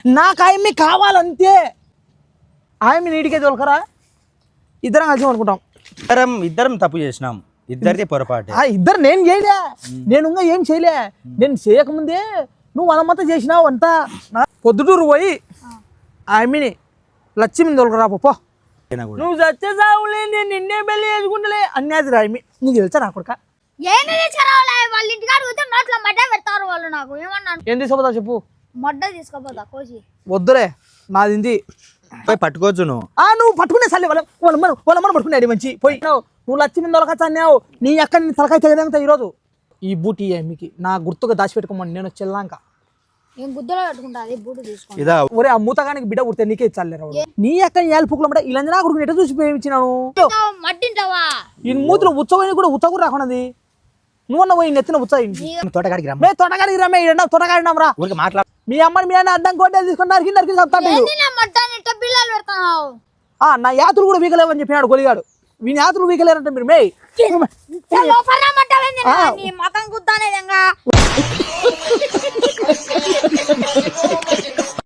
నాకు ఆయమ్మి కావాలంతే. ఆయమ్మి నీటికే తోలకరా, ఇద్దరం కలిసి అనుకుంటాం. ఇద్దరం తప్పు చేసినాం, ఇద్దరిది పొరపాటు. ఇద్దరు నేను చేయలే, నేను ఇంకా ఏం చేయలే. నేను చేయకముందే నువ్వు మనమంతా చేసినావు అంతా. పొద్దుటూరు పోయి ఆయమ్మిని లక్ష్మిని తోలకరా పో. నువ్వు చచ్చేసావులే, నేను నిన్నే పెళ్లి చేసుకుంటలే అన్నది రాయమి. నీకు తెలుసా నా కొడుక? వాళ్ళ ఇంటికి అడిగితే నోట్లో మడ్డ పెడతారు వాళ్ళు. నాకు ఏమన్నాను, ఏం తీసుకోపోతావు చెప్పు. మడ్డ తీసుకోపోతా కోసి. వద్దులే, నాది పోయి పట్టుకోవచ్చు నువ్వు. నువ్వు పట్టుకునే సర్లే, వాళ్ళ పట్టుకునేది మంచి. పోయి నువ్వు లక్ష్మి తొలకచ్చా అన్నావు, నీ అక్కడ నీ తలకాయ తెగదంతా ఈరోజు. ఈ బూటి మీకు నా గుర్తుగా దాచిపెట్టుకోమని నేను చెల్లాక ఏం గుద్దలో పెట్టుకుంటా, అది బూటు తీసుకోండి. ఇదా ఒరే ఆ మూతగానికి బిడ్డ కుడితే నీకే ఇచ్చాలేరా. నీ అక్కడ ఏల్పుకులు అంటే ఇలా నా కొడుకు ఎట చూసి ప్రేమించినాను. మట్టింటావా ఈ మూతులు ఉచ్చపోయి కూడా ఉచ్చ కూడా రాకున్నది. నువ్వన్న పోయి నెత్తిన ఉచ్చ తోటగాడికి మే తోటగాడికి రమ్మే తోటగాడినాం రా. ఊరికి మాట్లాడు. మీ అమ్మని మీ అన్న అడ్డం కొట్టే తీసుకుని నరికి చెప్తాను. పిల్లలు పెడతావు. నా యాత్రలు కూడా వీకలేవని చెప్పినాడు గొలిగాడు. వీని యాత్రలు వీకలేరంటే మీరు మే